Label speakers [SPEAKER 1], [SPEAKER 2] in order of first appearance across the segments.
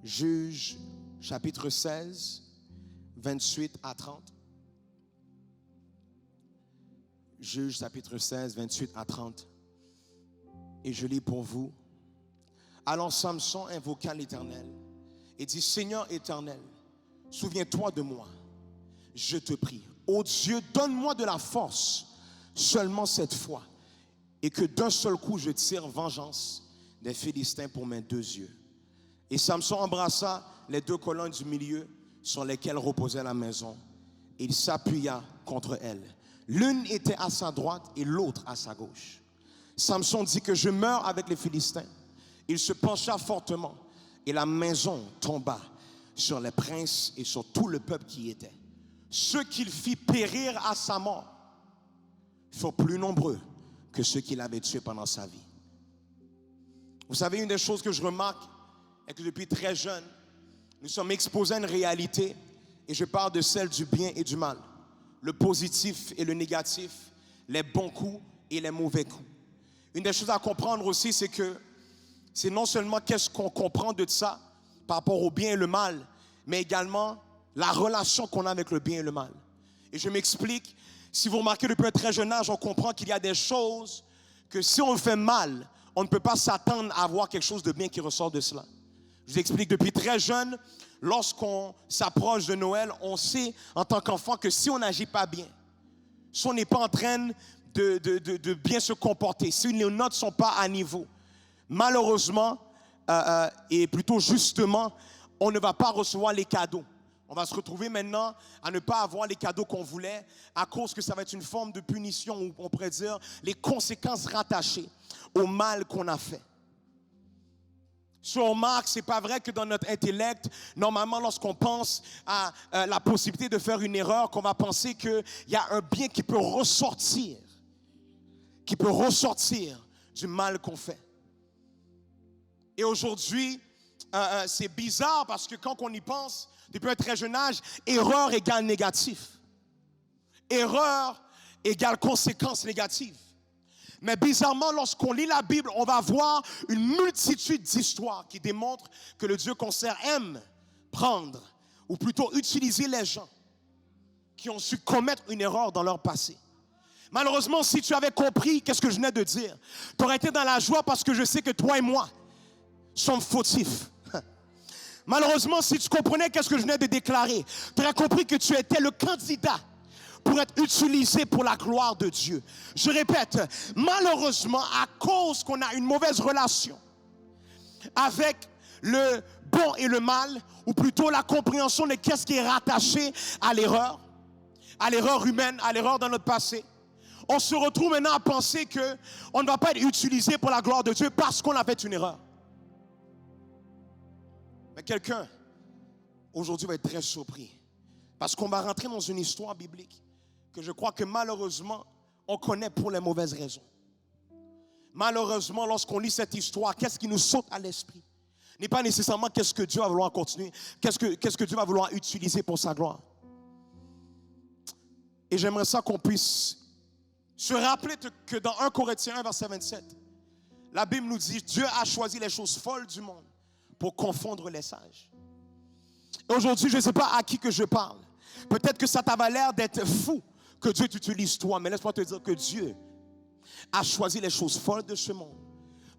[SPEAKER 1] Juges, chapitre 16, 28 à 30. Juges, chapitre 16, 28 à 30. Et je lis pour vous. Alors Samson invoqua l'Éternel et dit, Seigneur éternel, souviens-toi de moi, je te prie. Ô Dieu, donne-moi de la force seulement cette fois, et que d'un seul coup je tire vengeance des Philistins pour mes deux yeux. Et Samson embrassa les deux colonnes du milieu sur lesquelles reposait la maison. Et il s'appuya contre elles. L'une était à sa droite et l'autre à sa gauche. Samson dit que je meurs avec les Philistins. Il se pencha fortement et la maison tomba sur les princes et sur tout le peuple qui y était. Ceux qu'il fit périr à sa mort furent plus nombreux que ceux qu'il avait tués pendant sa vie. Vous savez, une des choses que je remarque est que depuis très jeune, nous sommes exposés à une réalité, et je parle de celle du bien et du mal, le positif et le négatif, les bons coups et les mauvais coups. Une des choses à comprendre aussi, c'est que c'est non seulement qu'est-ce qu'on comprend de ça par rapport au bien et le mal, mais également la relation qu'on a avec le bien et le mal. Et je m'explique, si vous remarquez depuis un très jeune âge, on comprend qu'il y a des choses que si on fait mal, on ne peut pas s'attendre à avoir quelque chose de bien qui ressort de cela. Je vous explique, depuis très jeune, lorsqu'on s'approche de Noël, on sait en tant qu'enfant que si on n'agit pas bien, si on n'est pas en train de bien se comporter, si les notes ne sont pas à niveau, malheureusement, et plutôt justement, on ne va pas recevoir les cadeaux. On va se retrouver maintenant à ne pas avoir les cadeaux qu'on voulait à cause que ça va être une forme de punition, ou on pourrait dire les conséquences rattachées au mal qu'on a fait. Si on remarque, ce n'est pas vrai que dans notre intellect, normalement lorsqu'on pense à la possibilité de faire une erreur, qu'on va penser qu'il y a un bien qui peut ressortir du mal qu'on fait. Et aujourd'hui, c'est bizarre parce que quand on y pense, depuis un très jeune âge, erreur égale négatif. Erreur égale conséquence négative. Mais bizarrement, lorsqu'on lit la Bible, on va voir une multitude d'histoires qui démontrent que le Dieu qu'on sert aime prendre, ou plutôt utiliser les gens qui ont su commettre une erreur dans leur passé. Malheureusement, si tu avais compris qu'est-ce que je venais de dire, tu aurais été dans la joie parce que je sais que toi et moi sommes fautifs. Malheureusement, si tu comprenais qu'est-ce que je venais de déclarer, tu aurais compris que tu étais le candidat pour être utilisé pour la gloire de Dieu. Je répète, malheureusement, à cause qu'on a une mauvaise relation avec le bon et le mal, ou plutôt la compréhension de qu'est-ce qui est rattaché à l'erreur humaine, à l'erreur dans notre passé, on se retrouve maintenant à penser qu'on ne va pas être utilisé pour la gloire de Dieu parce qu'on a fait une erreur. Mais quelqu'un, aujourd'hui, va être très surpris parce qu'on va rentrer dans une histoire biblique que je crois que malheureusement, on connaît pour les mauvaises raisons. Malheureusement, lorsqu'on lit cette histoire, qu'est-ce qui nous saute à l'esprit? N'est pas nécessairement qu'est-ce que Dieu va vouloir continuer, qu'est-ce que Dieu va vouloir utiliser pour sa gloire. Et j'aimerais ça qu'on puisse se rappeler que dans 1 Corinthiens 1, verset 27, la Bible nous dit, Dieu a choisi les choses folles du monde pour confondre les sages. Et aujourd'hui, je ne sais pas à qui que je parle. Peut-être que ça t'avait l'air d'être fou que Dieu t'utilise toi, mais laisse-moi te dire que Dieu a choisi les choses folles de ce monde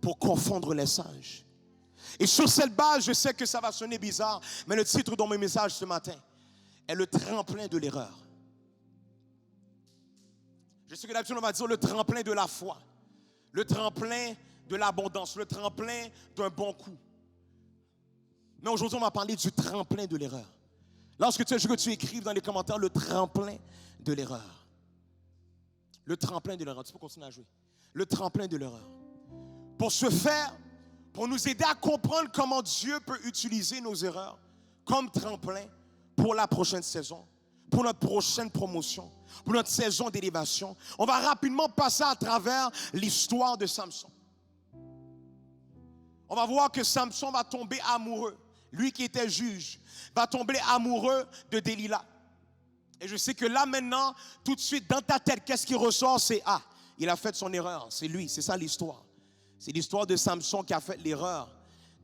[SPEAKER 1] pour confondre les sages. Et sur cette base, je sais que ça va sonner bizarre, mais le titre de mon message ce matin est le tremplin de l'erreur. Je sais que d'habitude on va dire le tremplin de la foi, le tremplin de l'abondance, le tremplin d'un bon coup. Mais aujourd'hui, on va parler du tremplin de l'erreur. Lorsque tu veux que tu écrives dans les commentaires le tremplin de l'erreur. Le tremplin de l'erreur. Tu peux continuer à jouer. Le tremplin de l'erreur. Pour ce faire, pour nous aider à comprendre comment Dieu peut utiliser nos erreurs comme tremplin pour la prochaine saison, pour notre prochaine promotion, pour notre saison d'élévation, on va rapidement passer à travers l'histoire de Samson. On va voir que Samson va tomber amoureux. Lui qui était juge va tomber amoureux de Delilah. Et je sais que là maintenant, tout de suite dans ta tête, qu'est-ce qui ressort? C'est il a fait son erreur. C'est lui, c'est ça l'histoire. C'est l'histoire de Samson qui a fait l'erreur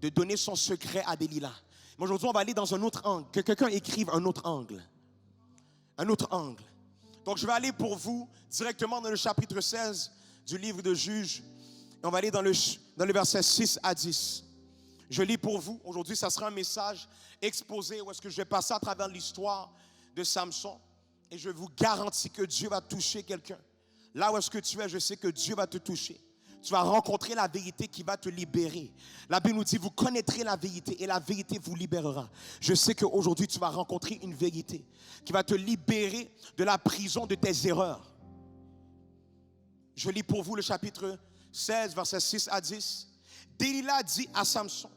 [SPEAKER 1] de donner son secret à Delilah. Mais aujourd'hui, on va aller dans un autre angle. Que quelqu'un écrive un autre angle. Un autre angle. Donc, je vais aller pour vous directement dans le chapitre 16 du livre de Juges. Et on va aller dans le verset 6 à 10. Je lis pour vous. Aujourd'hui, ça sera un message exposé où est-ce que je vais passer à travers l'histoire de Samson. Et je vous garantis que Dieu va toucher quelqu'un. Là où est-ce que tu es, je sais que Dieu va te toucher. Tu vas rencontrer la vérité qui va te libérer. La Bible nous dit, vous connaîtrez la vérité et la vérité vous libérera. Je sais qu'aujourd'hui, tu vas rencontrer une vérité qui va te libérer de la prison de tes erreurs. Je lis pour vous le chapitre 16, versets 6 à 10. Delilah dit à Samson,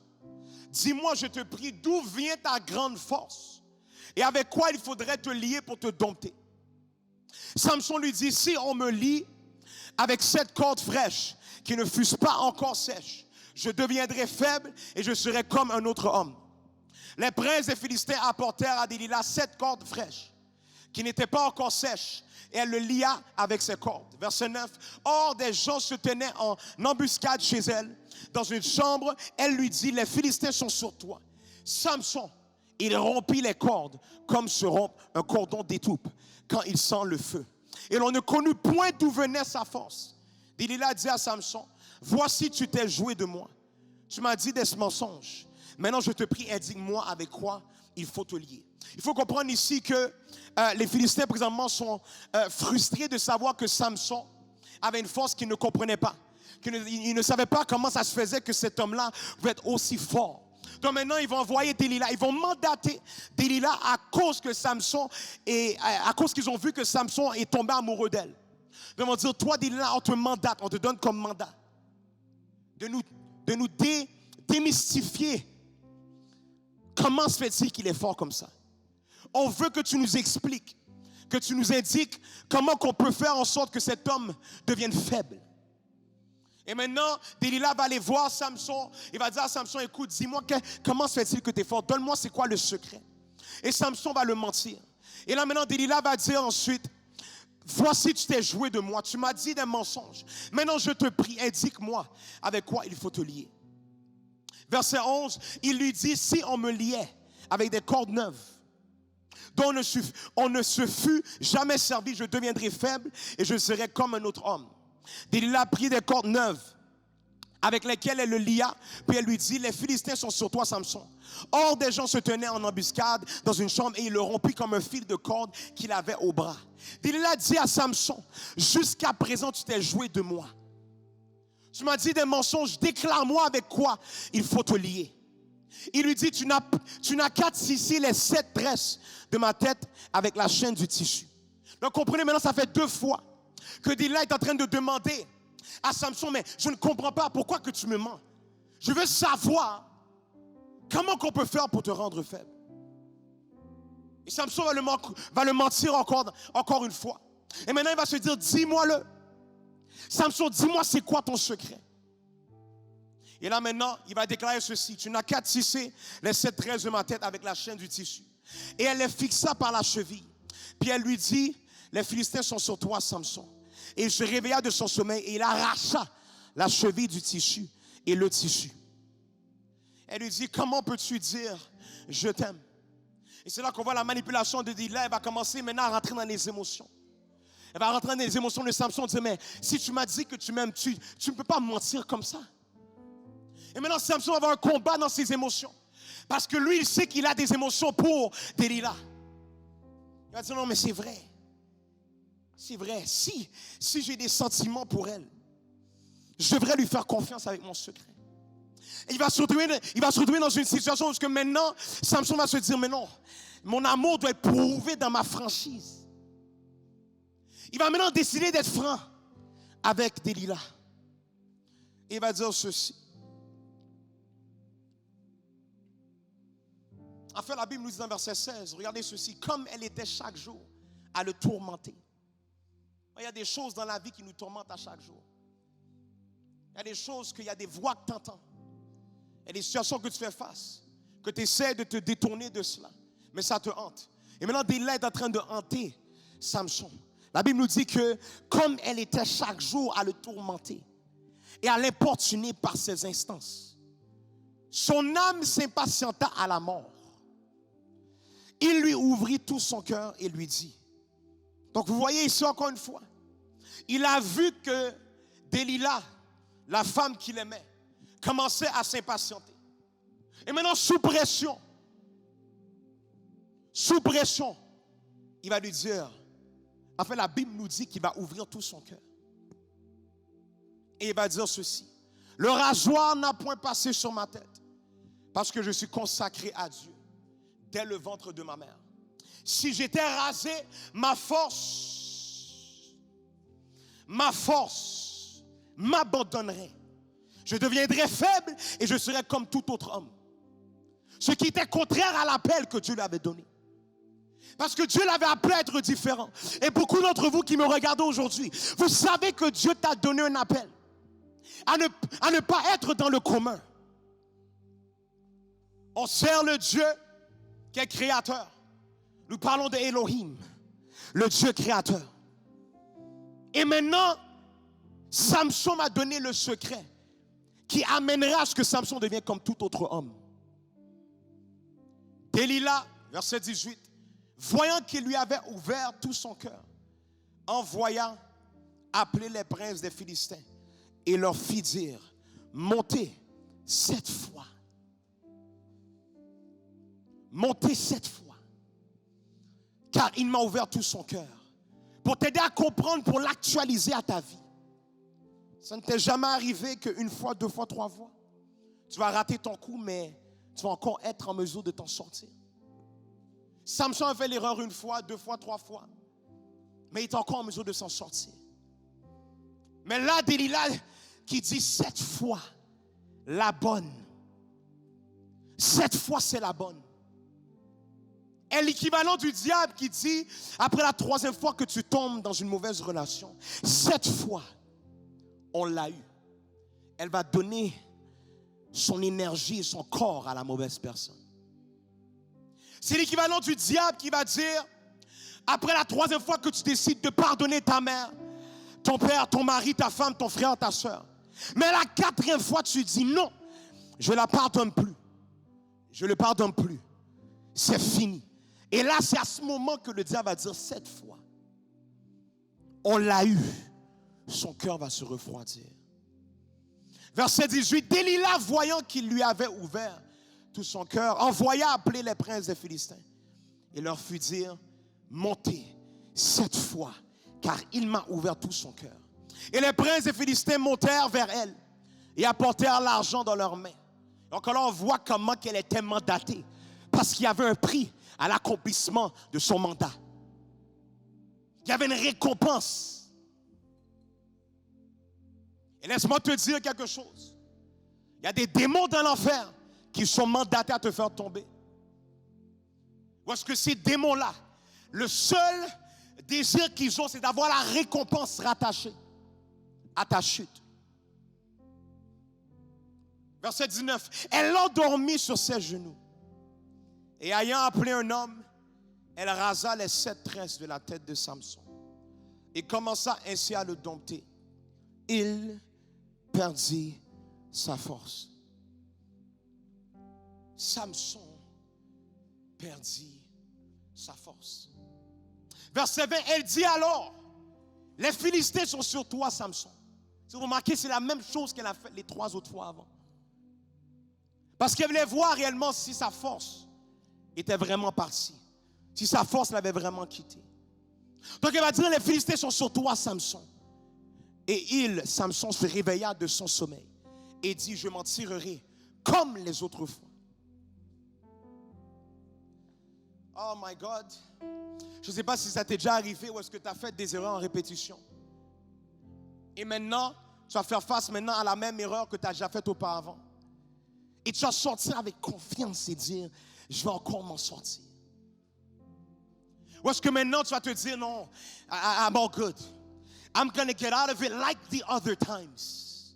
[SPEAKER 1] dis-moi, je te prie, d'où vient ta grande force? Et avec quoi il faudrait te lier pour te dompter? Samson lui dit, si on me lie avec cette corde fraîche qui ne fût pas encore sèche, je deviendrai faible et je serai comme un autre homme. Les princes des Philistins apportèrent à Delilah 7 cordes fraîches qui n'étaient pas encore sèches, et elle le lia avec ses cordes. Verset 9. Or, des gens se tenaient en embuscade chez elle. Dans une chambre, elle lui dit, les Philistins sont sur toi. Samson, il rompit les cordes comme se rompt un cordon d'étoupe quand il sent le feu. Et l'on ne connut point d'où venait sa force. Delilah dit à Samson, voici tu t'es joué de moi. Tu m'as dit des mensonges. Maintenant je te prie, indique-moi avec quoi il faut te lier. Il faut comprendre ici que les Philistins présentement sont frustrés de savoir que Samson avait une force qu'ils ne comprenaient pas. Ils ne savaient pas comment ça se faisait que cet homme-là pouvait être aussi fort. Donc maintenant, ils vont envoyer Delilah, ils vont mandater Delilah à cause que Samson à cause qu'ils ont vu que Samson est tombé amoureux d'elle. Ils vont dire, toi Delilah, on te mandate, on te donne comme mandat de nous démystifier. Comment se fait-il qu'il est fort comme ça? On veut que tu nous expliques, que tu nous indiques comment qu'on peut faire en sorte que cet homme devienne faible. Et maintenant, Delilah va aller voir Samson. Il va dire à Samson, écoute, dis-moi, comment se fait-il que tu es fort? Donne-moi, c'est quoi le secret? Et Samson va le mentir. Et là maintenant, Delilah va dire ensuite, voici, tu t'es joué de moi. Tu m'as dit des mensonges. Maintenant, je te prie, indique-moi avec quoi il faut te lier. Verset 11, il lui dit, si on me liait avec des cordes neuves, dont on ne se fût jamais servi, je deviendrai faible et je serai comme un autre homme. Delilah prit des cordes neuves avec lesquelles elle le lia, puis elle lui dit, les Philistins sont sur toi, Samson. Or, des gens se tenaient en embuscade dans une chambre et il le rompit comme un fil de corde qu'il avait au bras. Delilah dit à Samson, jusqu'à présent tu t'es joué de moi. Tu m'as dit des mensonges, déclare-moi avec quoi il faut te lier. Il lui dit, tu n'as qu'à tisser les 7 tresses de ma tête avec la chaîne du tissu. Donc comprenez, maintenant ça fait 2 fois que Delilah est en train de demander à Samson, mais je ne comprends pas pourquoi que tu me mens. Je veux savoir comment qu'on peut faire pour te rendre faible. Et Samson va le mentir encore une fois. Et maintenant il va se dire, dis-moi-le. Samson, dis-moi c'est quoi ton secret? Et là maintenant, il va déclarer ceci, tu n'as qu'à tisser les 7 tresses de ma tête avec la chaîne du tissu. Et elle les fixa par la cheville. Puis elle lui dit, les Philistins sont sur toi, Samson. Et il se réveilla de son sommeil et il arracha la cheville du tissu et le tissu. Elle lui dit, comment peux-tu dire, je t'aime? Et c'est là qu'on voit la manipulation de Delilah. Elle va commencer maintenant à rentrer dans les émotions. Elle va rentrer dans les émotions de Samson. Elle dit, mais si tu m'as dit que tu m'aimes, tu ne peux pas mentir comme ça. Et maintenant, Samson va avoir un combat dans ses émotions. Parce que lui, il sait qu'il a des émotions pour Delilah. Il va dire, non, mais c'est vrai. C'est vrai. Si j'ai des sentiments pour elle, je devrais lui faire confiance avec mon secret. Et il va se retrouver dans une situation où maintenant, Samson va se dire, mais non, mon amour doit être prouvé dans ma franchise. Il va maintenant décider d'être franc avec Delilah. Et il va dire ceci. En fait, la Bible nous dit dans verset 16, regardez ceci, comme elle était chaque jour à le tourmenter. Il y a des choses dans la vie qui nous tourmentent à chaque jour. Il y a des choses il y a des voix que tu entends. Il y a des situations que tu fais face, que tu essaies de te détourner de cela. Mais ça te hante. Et maintenant, Delilah est en train de hanter Samson. La Bible nous dit que comme elle était chaque jour à le tourmenter et à l'importuner par ses instances. Son âme s'impatienta à la mort. Il lui ouvrit tout son cœur et lui dit. Donc vous voyez ici encore une fois, il a vu que Delilah, la femme qu'il aimait, commençait à s'impatienter. Et maintenant, sous pression, il va lui dire, en fait la Bible nous dit qu'il va ouvrir tout son cœur. Et il va dire ceci, le rasoir n'a point passé sur ma tête, parce que je suis consacré à Dieu dès le ventre de ma mère. Si j'étais rasé, ma force m'abandonnerait. Je deviendrais faible et je serais comme tout autre homme. Ce qui était contraire à l'appel que Dieu lui avait donné. Parce que Dieu l'avait appelé à être différent. Et beaucoup d'entre vous qui me regardez aujourd'hui, vous savez que Dieu t'a donné un appel à ne pas être dans le commun. On sert le Dieu qui est créateur. Nous parlons de Elohim, le Dieu créateur. Et maintenant, Samson m'a donné le secret qui amènera à ce que Samson devienne comme tout autre homme. Delilah, verset 18, voyant qu'il lui avait ouvert tout son cœur, envoya appeler les princes des Philistins et leur fit dire, montez 7 fois. Montez 7 fois. Car il m'a ouvert tout son cœur. Pour t'aider à comprendre, pour l'actualiser à ta vie. Ça ne t'est jamais arrivé qu'une fois, 2 fois, 3 fois. Tu vas rater ton coup, mais tu vas encore être en mesure de t'en sortir. Samson a fait l'erreur 1 fois, 2 fois, 3 fois. Mais il est encore en mesure de s'en sortir. Mais là, Delilah qui dit 7 fois la bonne. 7 fois c'est la bonne. est l'équivalent du diable qui dit, après la 3e fois que tu tombes dans une mauvaise relation, 7 fois, on l'a eu. Elle va donner son énergie et son corps à la mauvaise personne. C'est l'équivalent du diable qui va dire, après la 3e fois que tu décides de pardonner ta mère, ton père, ton mari, ta femme, ton frère, ta soeur, mais la 4e fois tu dis non, je ne la pardonne plus. Je ne le pardonne plus. C'est fini. Et là, c'est à ce moment que le diable va dire 7 fois. On l'a eu. Son cœur va se refroidir. Verset 18. Delilah, voyant qu'il lui avait ouvert tout son cœur, envoya appeler les princes des Philistins et leur fit dire, montez 7 fois, car il m'a ouvert tout son cœur. Et les princes des Philistins montèrent vers elle et apportèrent l'argent dans leurs mains. Donc là, on voit comment qu'elle était mandatée, parce qu'il y avait un prix à l'accomplissement de son mandat. Il y avait une récompense. Et laisse-moi te dire quelque chose. Il y a des démons dans l'enfer qui sont mandatés à te faire tomber. Parce que ces démons-là, le seul désir qu'ils ont, c'est d'avoir la récompense rattachée à ta chute. Verset 19. Elle l'endormit sur ses genoux. Et ayant appelé un homme, elle rasa les 7 tresses de la tête de Samson. Et commença ainsi à le dompter. Il perdit sa force. Samson perdit sa force. Verset 20, elle dit alors, les Philistins sont sur toi, Samson. Si vous remarquez, c'est la même chose qu'elle a fait les 3 autres fois avant. Parce qu'elle voulait voir réellement si sa force était vraiment partie. Si sa force l'avait vraiment quitté. Donc elle va dire, les Philistins sont sur toi, Samson. Et Samson, se réveilla de son sommeil et dit, je m'en tirerai comme les autres fois. Oh my God. Je ne sais pas si ça t'est déjà arrivé ou est-ce que tu as fait des erreurs en répétition. Et maintenant, tu vas faire face maintenant à la même erreur que tu as déjà faite auparavant. Et tu vas sortir avec confiance et dire, je vais encore m'en sortir. Ou est-ce que maintenant tu vas te dire, non, I'm all good. I'm going to get out of it like the other times.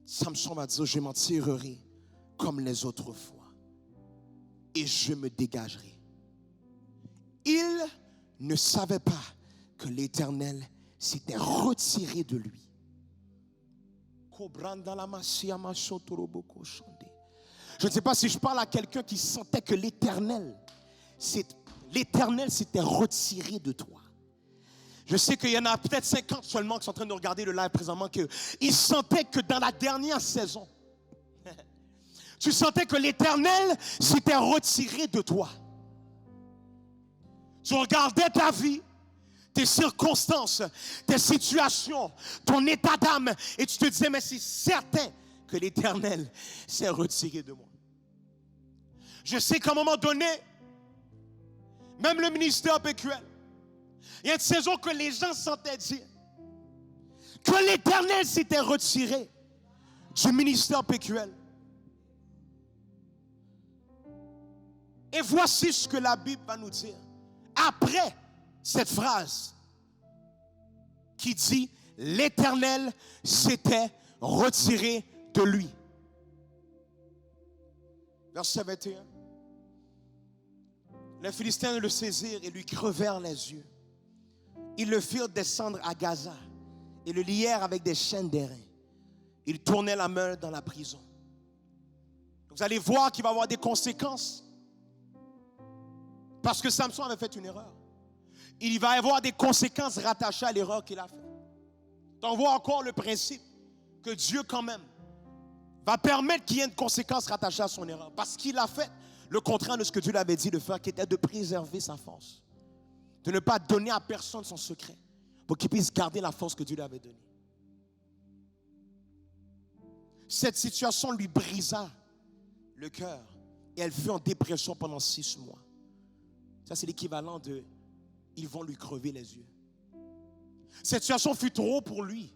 [SPEAKER 1] Samson va dire, je m'en tirerai comme les autres fois. Et je me dégagerai. Il ne savait pas que l'Éternel s'était retiré de lui Je ne sais pas si je parle à quelqu'un qui sentait que l'Éternel s'était retiré de toi. Je sais qu'il y en a peut-être 50 seulement qui sont en train de regarder le live présentement, qu'ils sentaient que dans la dernière saison, tu sentais que l'Éternel s'était retiré de toi. Tu regardais ta vie, tes circonstances, tes situations, ton état d'âme, et tu te disais, mais c'est certain que l'Éternel s'est retiré de moi. Je sais qu'à un moment donné, même le ministère PQL, il y a une saison que les gens sentaient dire que l'Éternel s'était retiré du ministère PQL. Et voici ce que la Bible va nous dire. Après cette phrase qui dit l'Éternel s'était retiré de lui. Verset 21. Les Philistins le saisirent et lui crevèrent les yeux. Ils le firent descendre à Gaza et le lièrent avec des chaînes d'airain. Ils tournaient la main dans la prison. Vous allez voir qu'il va y avoir des conséquences. Parce que Samson avait fait une erreur. Il va y avoir des conséquences rattachées à l'erreur qu'il a faite. On voit encore le principe que Dieu quand même va permettre qu'il y ait une conséquence rattachée à son erreur. Parce qu'il a fait le contraire de ce que Dieu lui avait dit de faire, qui était de préserver sa force. De ne pas donner à personne son secret, pour qu'il puisse garder la force que Dieu lui avait donnée. Cette situation lui brisa le cœur et elle fut en dépression pendant 6 mois. Ça, c'est l'équivalent de ils vont lui crever les yeux. Cette situation fut trop pour lui.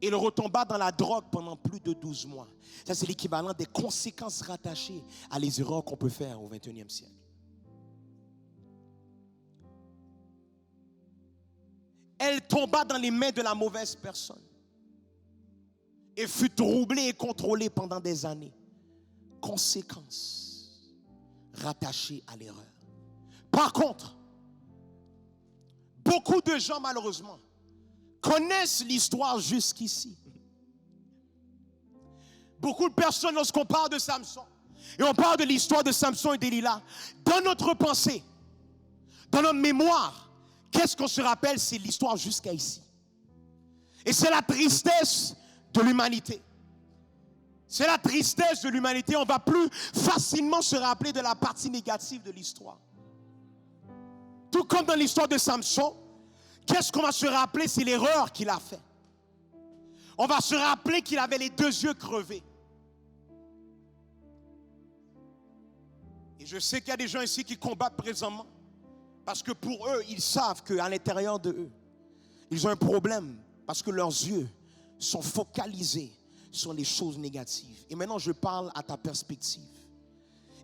[SPEAKER 1] Et il retomba dans la drogue pendant plus de 12 mois. Ça, c'est l'équivalent des conséquences rattachées à les erreurs qu'on peut faire au XXIe siècle. Elle tomba dans les mains de la mauvaise personne et fut troublée et contrôlée pendant des années. Conséquences rattachées à l'erreur. Par contre, beaucoup de gens, malheureusement, connaissent l'histoire jusqu'ici. Beaucoup de personnes, lorsqu'on parle de Samson, et on parle de l'histoire de Samson et Delilah, dans notre pensée, dans notre mémoire, qu'est-ce qu'on se rappelle? C'est l'histoire jusqu'à ici. Et c'est la tristesse de l'humanité. C'est la tristesse de l'humanité. On va plus facilement se rappeler de la partie négative de l'histoire. Tout comme dans l'histoire de Samson, qu'est-ce qu'on va se rappeler? C'est l'erreur qu'il a faite. On va se rappeler qu'il avait les 2 yeux crevés. Et je sais qu'il y a des gens ici qui combattent présentement. Parce que pour eux, ils savent qu'à l'intérieur de eux, ils ont un problème. Parce que leurs yeux sont focalisés sur les choses négatives. Et maintenant, je parle à ta perspective.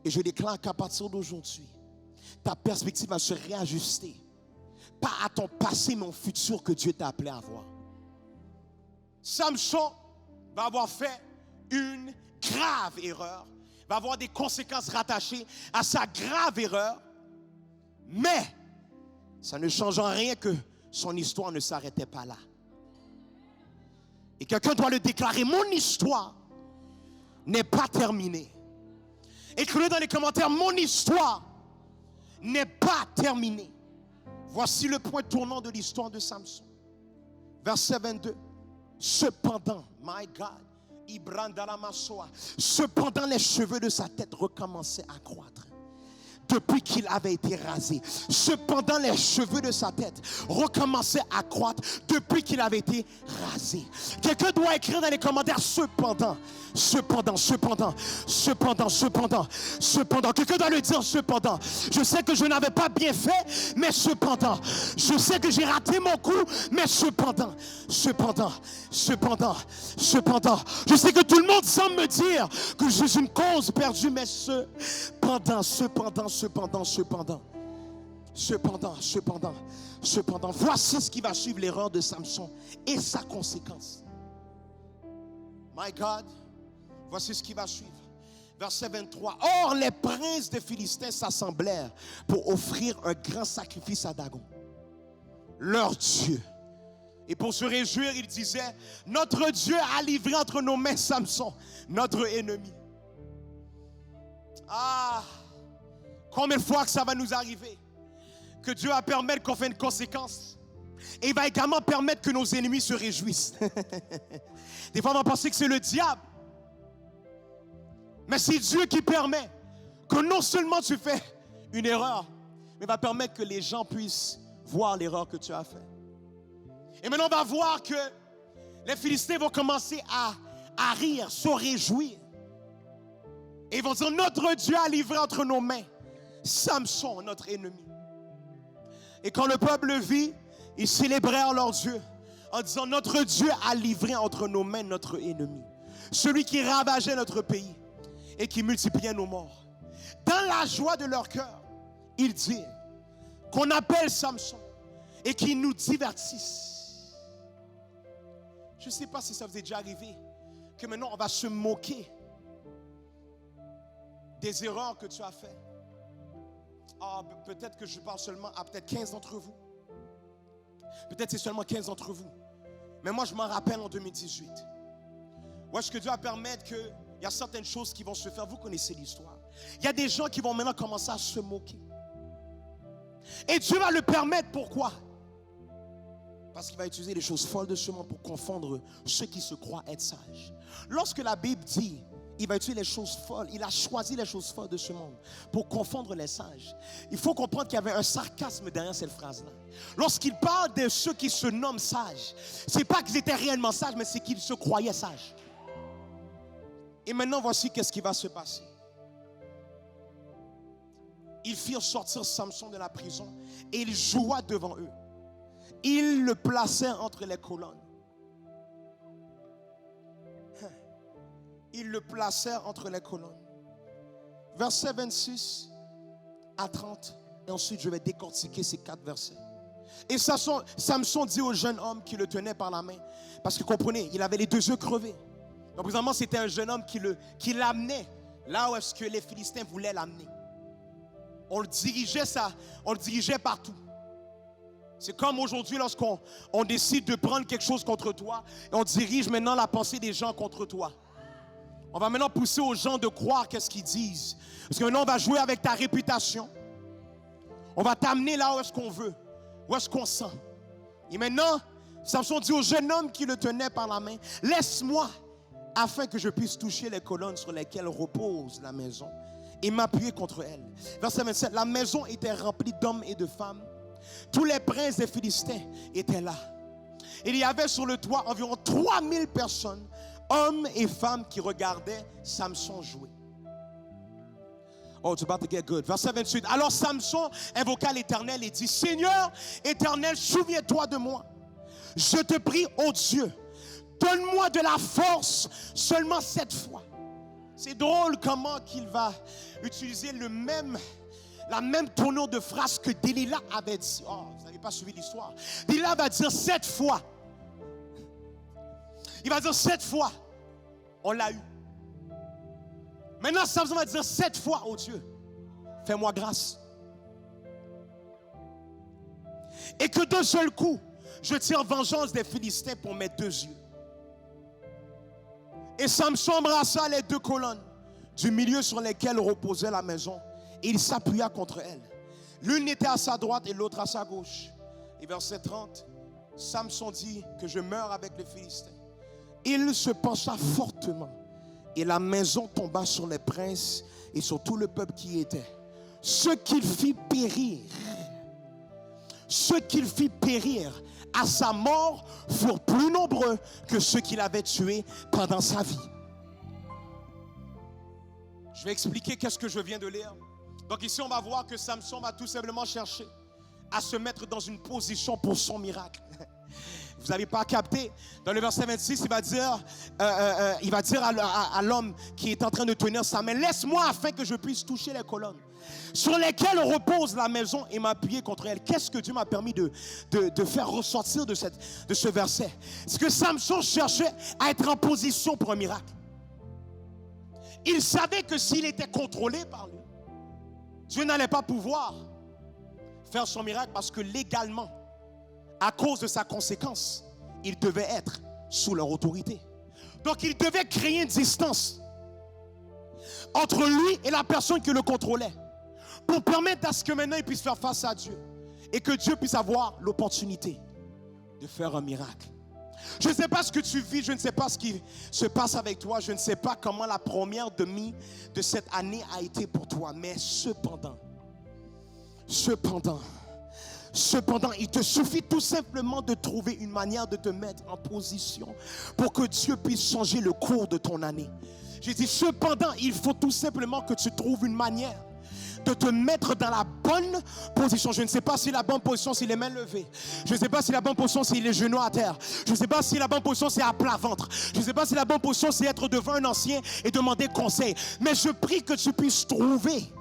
[SPEAKER 1] Et je déclare qu'à partir d'aujourd'hui, ta perspective va se réajuster. Pas à ton passé, mais au futur que Dieu t'a appelé à voir. Samson va avoir fait une grave erreur. Va avoir des conséquences rattachées à sa grave erreur. Mais ça ne change en rien que son histoire ne s'arrêtait pas là. Et quelqu'un doit le déclarer. Mon histoire n'est pas terminée. Écrivez dans les commentaires, mon histoire n'est pas terminée. Voici le point tournant de l'histoire de Samson. Verset 22. Cependant, my God, cependant les cheveux de sa tête recommençaient à croître. Depuis qu'il avait été rasé. Cependant, les cheveux de sa tête recommençaient à croître depuis qu'il avait été rasé. Quelqu'un doit écrire dans les commentaires cependant. Quelqu'un doit le dire cependant. Je sais que je n'avais pas bien fait, mais cependant. Je sais que j'ai raté mon coup, mais cependant. Je sais que tout le monde semble me dire que je suis une cause perdue, mais cependant. Voici ce qui va suivre l'erreur de Samson et sa conséquence. My God, voici ce qui va suivre. Verset 23. Or, les princes des Philistins s'assemblèrent pour offrir un grand sacrifice à Dagon, leur Dieu. Et pour se réjouir, il disait, notre Dieu a livré entre nos mains Samson, notre ennemi. Ah, combien de fois que ça va nous arriver, que Dieu va permettre qu'on fasse une conséquence. Et il va également permettre que nos ennemis se réjouissent. Des fois, on va penser que c'est le diable. Mais c'est Dieu qui permet que non seulement tu fais une erreur, mais va permettre que les gens puissent voir l'erreur que tu as faite. Et maintenant, on va voir que les Philistins vont commencer à rire, se réjouir. Et ils vont dire, notre Dieu a livré entre nos mains Samson, notre ennemi. Et quand le peuple le vit, ils célébrèrent leur Dieu en disant, notre Dieu a livré entre nos mains notre ennemi. Celui qui ravageait notre pays et qui multipliait nos morts. Dans la joie de leur cœur, ils dirent qu'on appelle Samson et qu'il nous divertisse. Je ne sais pas si ça vous est déjà arrivé, que maintenant on va se moquer des erreurs que tu as faites. Ah, peut-être que je parle seulement à peut-être 15 d'entre vous. Peut-être c'est seulement 15 d'entre vous. Mais moi, je m'en rappelle en 2018. Où est-ce que Dieu va permettre qu'il y a certaines choses qui vont se faire. Vous connaissez l'histoire. Il y a des gens qui vont maintenant commencer à se moquer. Et Dieu va le permettre. Pourquoi? Parce qu'il va utiliser les choses folles de ce monde pour confondre ceux qui se croient être sages. Lorsque la Bible dit, il va utiliser les choses folles, il a choisi les choses folles de ce monde pour confondre les sages. Il faut comprendre qu'il y avait un sarcasme derrière cette phrase-là. Lorsqu'il parle de ceux qui se nomment sages, ce n'est pas qu'ils étaient réellement sages, mais c'est qu'ils se croyaient sages. Et maintenant, voici qu'est-ce qui va se passer. Ils firent sortir Samson de la prison et il joua devant eux. Ils le placèrent entre les colonnes. Ils le placèrent entre les colonnes. Versets 26 à 30. Et ensuite, je vais décortiquer ces 4 versets. Et Samson dit au jeune homme qui le tenait par la main, parce que comprenez, il avait les 2 yeux crevés. Donc, présentement, c'était un jeune homme qui l'amenait là où est-ce que les Philistins voulaient l'amener. On le dirigeait partout. C'est comme aujourd'hui lorsqu'on décide de prendre quelque chose contre toi et on dirige maintenant la pensée des gens contre toi. On va maintenant pousser aux gens de croire qu'est-ce qu'ils disent. Parce que maintenant on va jouer avec ta réputation. On va t'amener là où est-ce qu'on veut, où est-ce qu'on sent. Et maintenant, Samson dit au jeune homme qui le tenait par la main, laisse-moi afin que je puisse toucher les colonnes sur lesquelles repose la maison et m'appuyer contre elles. Verset 27, la maison était remplie d'hommes et de femmes. Tous les princes des Philistins étaient là. Il y avait sur le toit environ 3000 personnes, hommes et femmes qui regardaient Samson jouer. Oh, it's about to get good. Verset 28. Alors Samson invoqua l'Éternel et dit, Seigneur Éternel, souviens-toi de moi. Je te prie, ô Dieu, donne-moi de la force seulement cette fois. C'est drôle comment qu'il va utiliser la même tournure de phrase que Delilah avait dit. Oh, vous n'avez pas suivi l'histoire. Delilah va dire 7 fois. Il va dire 7 fois. On l'a eu. Maintenant, Samson va dire 7 fois, oh Dieu, fais-moi grâce. Et que d'un seul coup, je tire vengeance des Philistins pour mes 2 yeux. Et Samson embrassa les 2 colonnes du milieu sur lesquelles reposait la maison. Et il s'appuya contre elles. L'une était à sa droite et l'autre à sa gauche. Et verset 30, Samson dit que je meurs avec les Philistins. Il se pencha fortement. Et la maison tomba sur les princes et sur tout le peuple qui y était. Ce qu'il fit périr à sa mort furent plus nombreux que ceux qu'il avait tués pendant sa vie. Je vais expliquer qu'est-ce que je viens de lire. Donc ici, on va voir que Samson va tout simplement chercher à se mettre dans une position pour son miracle. Vous n'avez pas capté. Dans le verset 26, il va dire à l'homme qui est en train de tenir sa main, laisse-moi afin que je puisse toucher les colonnes sur lesquelles repose la maison et m'appuyer contre elle. Qu'est-ce que Dieu m'a permis de faire ressortir de ce verset? C'est que Samson cherchait à être en position pour un miracle. Il savait que s'il était contrôlé par lui, Dieu n'allait pas pouvoir faire son miracle parce que légalement, à cause de sa conséquence, il devait être sous leur autorité. Donc il devait créer une distance entre lui et la personne qui le contrôlait, pour permettre à ce que maintenant il puisse faire face à Dieu et que Dieu puisse avoir l'opportunité de faire un miracle. Je ne sais pas ce que tu vis, je ne sais pas ce qui se passe avec toi, je ne sais pas comment la première demi de cette année a été pour toi, mais cependant, il te suffit tout simplement de trouver une manière de te mettre en position pour que Dieu puisse changer le cours de ton année. J'ai dit cependant, il faut tout simplement que tu trouves une manière de te mettre dans la bonne position. Je ne sais pas si la bonne position, c'est les mains levées. Je ne sais pas si la bonne position, c'est les genoux à terre. Je ne sais pas si la bonne position, c'est à plat ventre. Je ne sais pas si la bonne position, c'est être devant un ancien et demander conseil. Mais je prie que tu puisses trouver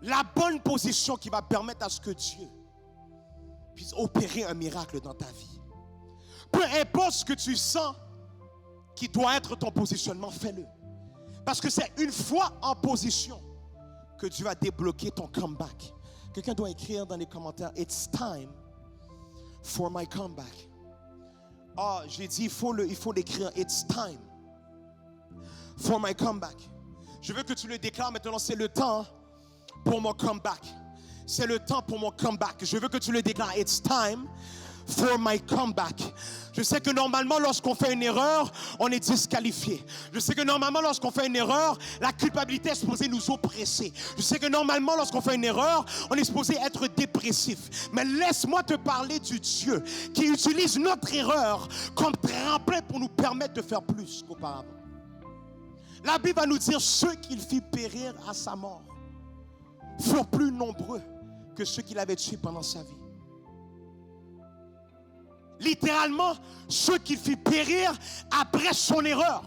[SPEAKER 1] la bonne position qui va permettre à ce que Dieu puisse opérer un miracle dans ta vie. Peu importe ce que tu sens qui doit être ton positionnement, fais-le. Parce que c'est une fois en position que Dieu va débloquer ton comeback. Quelqu'un doit écrire dans les commentaires, it's time for my comeback. Ah, j'ai dit, il faut l'écrire, it's time for my comeback. Je veux que tu le déclares maintenant, c'est le temps pour mon comeback. C'est le temps pour mon comeback. Je veux que tu le déclares, it's time for my comeback. Je sais que normalement, lorsqu'on fait une erreur, on est disqualifié. Je sais que normalement, lorsqu'on fait une erreur, la culpabilité est supposée nous oppresser. Je sais que normalement, lorsqu'on fait une erreur, on est supposé être dépressif. Mais laisse-moi te parler du Dieu qui utilise notre erreur comme tremplin pour nous permettre de faire plus qu'auparavant. La Bible va nous dire ceux qu'il fit périr à sa mort furent plus nombreux que ceux qu'il avait tués pendant sa vie. Littéralement, ceux qu'il fit périr après son erreur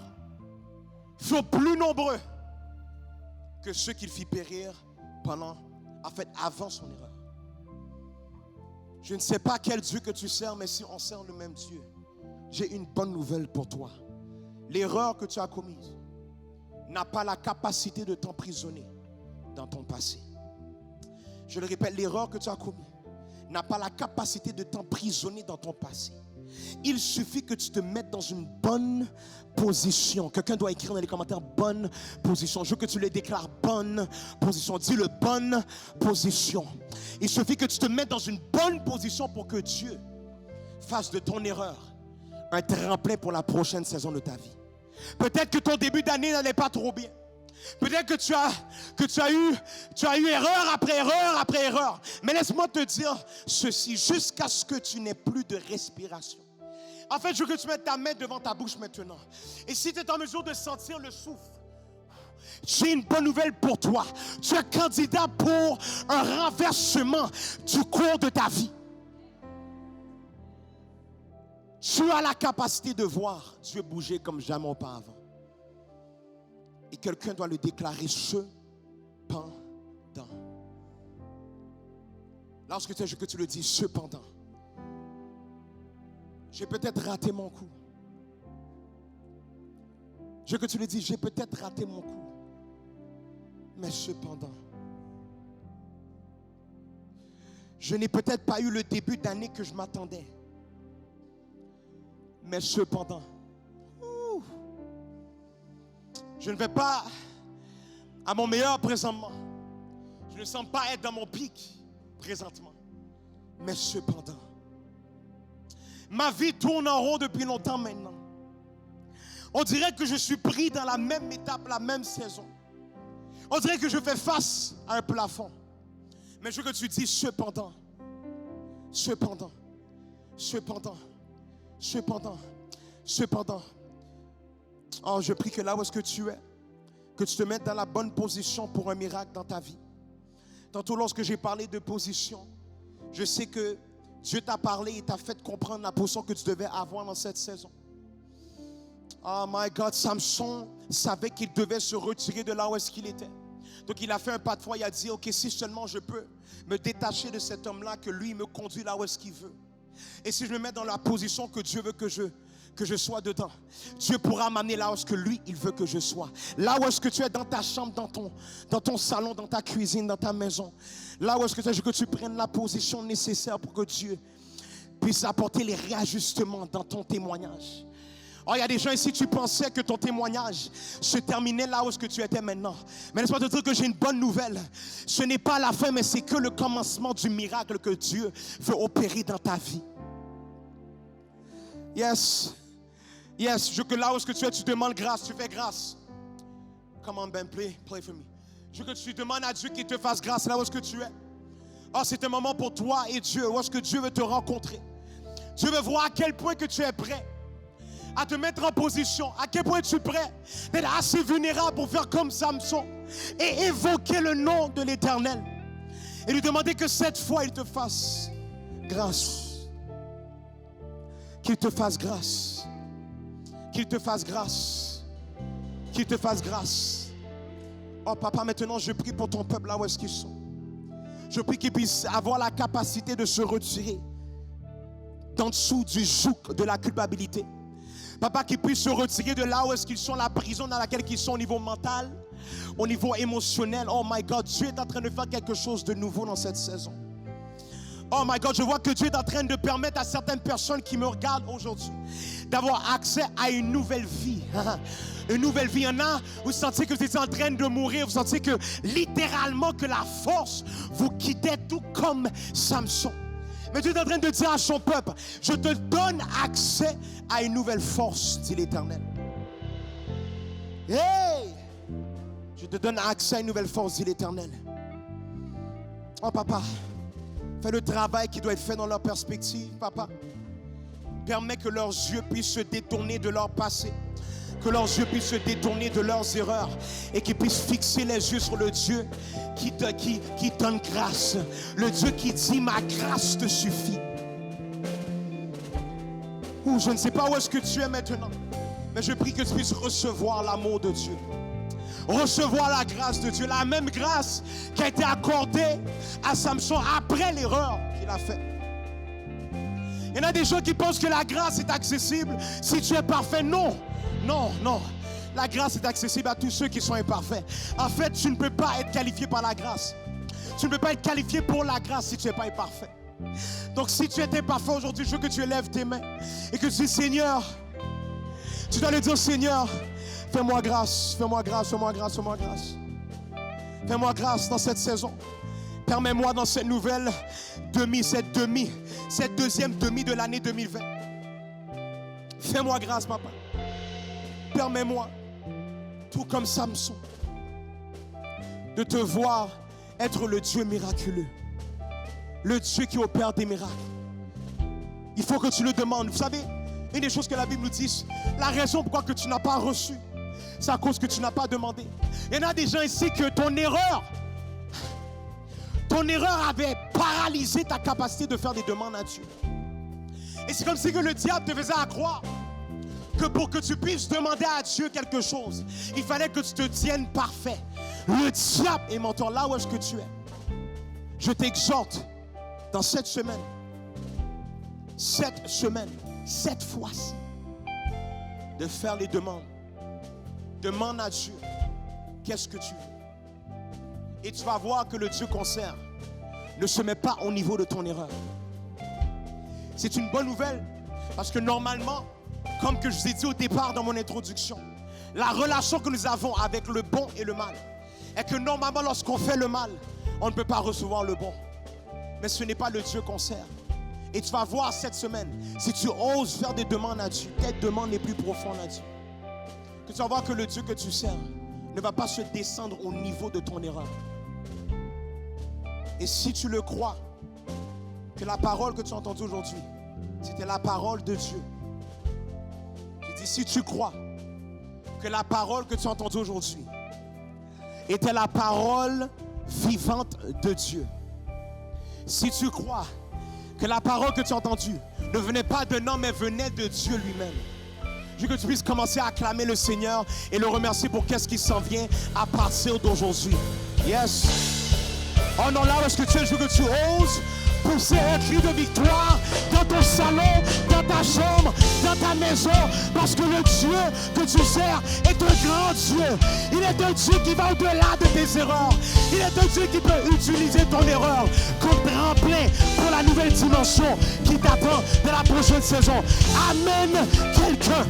[SPEAKER 1] furent plus nombreux que ceux qu'il fit périr avant son erreur. Je ne sais pas quel Dieu que tu sers, mais si on sert le même Dieu, j'ai une bonne nouvelle pour toi. L'erreur que tu as commise n'a pas la capacité de t'emprisonner dans ton passé. Je le répète, l'erreur que tu as commise n'a pas la capacité de t'emprisonner dans ton passé. Il suffit que tu te mettes dans une bonne position. Quelqu'un doit écrire dans les commentaires bonne position. Je veux que tu le déclares bonne position. Dis-le, bonne position. Il suffit que tu te mettes dans une bonne position pour que Dieu fasse de ton erreur un tremplin pour la prochaine saison de ta vie. Peut-être que ton début d'année n'allait pas trop bien. Peut-être que tu as eu erreur après erreur après erreur. Mais laisse-moi te dire ceci, jusqu'à ce que tu n'aies plus de respiration. En fait, je veux que tu mettes ta main devant ta bouche maintenant. Et si tu es en mesure de sentir le souffle, j'ai une bonne nouvelle pour toi. Tu es candidat pour un renversement du cours de ta vie. Tu as la capacité de voir Dieu bouger comme jamais auparavant. Et quelqu'un doit le déclarer cependant. Lorsque tu le dis cependant, j'ai peut-être raté mon coup. Je veux que tu le dis, j'ai peut-être raté mon coup. Mais cependant, je n'ai peut-être pas eu le début d'année que je m'attendais. Mais cependant, je ne vais pas à mon meilleur présentement. Je ne sens pas être dans mon pic présentement. Mais cependant, ma vie tourne en rond depuis longtemps maintenant. On dirait que je suis pris dans la même étape, la même saison. On dirait que je fais face à un plafond. Mais je veux que tu dis cependant. Oh, je prie que là où est-ce que tu es, que tu te mettes dans la bonne position pour un miracle dans ta vie. Tantôt, lorsque j'ai parlé de position, je sais que Dieu t'a parlé et t'a fait comprendre la position que tu devais avoir dans cette saison. Oh my God, Samson savait qu'il devait se retirer de là où est-ce qu'il était. Donc il a fait un pas de foi, il a dit, ok, si seulement je peux me détacher de cet homme-là, que lui me conduit là où est-ce qu'il veut. Et si je me mets dans la position que Dieu veut que je sois dedans, Dieu pourra m'amener là où est-ce que lui, il veut que je sois. Là où est-ce que tu es dans ta chambre, dans ton salon, dans ta cuisine, dans ta maison. Là où est-ce que tu prennes la position nécessaire pour que Dieu puisse apporter les réajustements dans ton témoignage. Oh, il y a des gens ici, tu pensais que ton témoignage se terminait là où est-ce que tu étais maintenant. Mais laisse-moi te dire que j'ai une bonne nouvelle. Ce n'est pas la fin, mais c'est que le commencement du miracle que Dieu veut opérer dans ta vie. Yes. Yes. Je veux que là où est-ce que tu es, tu demandes grâce, tu fais grâce. Come on, Ben, play for me. Je veux que tu demandes à Dieu qu'il te fasse grâce là où est-ce que tu es. Oh, c'est un moment pour toi et Dieu, où est-ce que Dieu veut te rencontrer. Dieu veut voir à quel point que tu es prêt à te mettre en position, à quel point tu es prêt d'être assez vulnérable pour faire comme Samson et évoquer le nom de l'Éternel et lui demander que cette fois il te fasse grâce, qu'il te fasse grâce, qu'il te fasse grâce, qu'il te fasse grâce. Oh papa, maintenant je prie pour ton peuple là où est-ce qu'ils sont. Je prie qu'ils puissent avoir la capacité de se retirer d'en dessous du joug de la culpabilité. Papa, qu'ils puissent se retirer de là où est-ce qu'ils sont, la prison dans laquelle ils sont au niveau mental, au niveau émotionnel. Oh my God, Dieu est en train de faire quelque chose de nouveau dans cette saison. Oh my God, je vois que Dieu est en train de permettre à certaines personnes qui me regardent aujourd'hui d'avoir accès à une nouvelle vie. Une nouvelle vie. Il y en a, vous sentez que vous êtes en train de mourir, vous sentez que littéralement que la force vous quittait tout comme Samson. Mais Dieu est en train de dire à son peuple, je te donne accès à une nouvelle force, dit l'Éternel. Hey! Je te donne accès à une nouvelle force, dit l'Éternel. Oh papa, fais le travail qui doit être fait dans leur perspective, papa. Permets que leurs yeux puissent se détourner de leur passé. Que leurs yeux puissent se détourner de leurs erreurs et qu'ils puissent fixer les yeux sur le Dieu qui donne grâce. Le Dieu qui dit, ma grâce te suffit. Ou je ne sais pas où est-ce que tu es maintenant, mais je prie que tu puisses recevoir l'amour de Dieu. Recevoir la grâce de Dieu, la même grâce qui a été accordée à Samson après l'erreur qu'il a faite. Il y en a des gens qui pensent que la grâce est accessible si tu es parfait. Non. Non, non. La grâce est accessible à tous ceux qui sont imparfaits. En fait, tu ne peux pas être qualifié par la grâce. Tu ne peux pas être qualifié pour la grâce si tu n'es pas imparfait. Donc si tu es imparfait aujourd'hui, je veux que tu élèves tes mains et que tu dis, Seigneur, tu dois le dire, Seigneur, fais-moi grâce, fais-moi grâce, fais-moi grâce, fais-moi grâce. Fais-moi grâce dans cette saison. Permets-moi dans cette nouvelle cette deuxième demi de l'année 2020. Fais-moi grâce, papa. Permets-moi, tout comme Samson, de te voir être le Dieu miraculeux, le Dieu qui opère des miracles. Il faut que tu le demandes. Vous savez, une des choses que la Bible nous dit, la raison pourquoi que tu n'as pas reçu, c'est à cause que tu n'as pas demandé. Il y en a des gens ici que ton erreur avait paralysé ta capacité de faire des demandes à Dieu. Et c'est comme si que le diable te faisait croire que pour que tu puisses demander à Dieu quelque chose, il fallait que tu te tiennes parfait. Le diable est menteur. Là où est-ce que tu es, je t'exhorte dans cette semaine, cette fois-ci, de faire les demandes. Demande à Dieu, qu'est-ce que tu veux? Et tu vas voir que le Dieu qu'on sert ne se met pas au niveau de ton erreur. C'est une bonne nouvelle, parce que normalement, comme que je vous ai dit au départ dans mon introduction, la relation que nous avons avec le bon et le mal est que normalement lorsqu'on fait le mal, on ne peut pas recevoir le bon. Mais ce n'est pas le Dieu qu'on sert. Et tu vas voir cette semaine, si tu oses faire des demandes à Dieu, tes demandes les plus profondes à Dieu, que tu vas voir que le Dieu que tu sers ne va pas se descendre au niveau de ton erreur. Et si tu le crois, que la parole que tu as entendue aujourd'hui, c'était la parole de Dieu. Je dis, si tu crois que la parole que tu as entendue aujourd'hui était la parole vivante de Dieu, si tu crois que la parole que tu as entendue ne venait pas d'un homme, mais venait de Dieu lui-même, je veux que tu puisses commencer à acclamer le Seigneur et le remercier pour qu'est-ce qui s'en vient à partir d'aujourd'hui. Yes. Oh non, là où est-ce que tu es, je veux que tu oses pousser un cri de victoire dans dans ton salon, dans ta chambre, dans ta maison, parce que le Dieu que tu sers est un grand Dieu. Il est un Dieu qui va au-delà de tes erreurs. Il est un Dieu qui peut utiliser ton erreur comme tremplin pour la nouvelle dimension qui t'attend de la prochaine saison. Amen quelqu'un.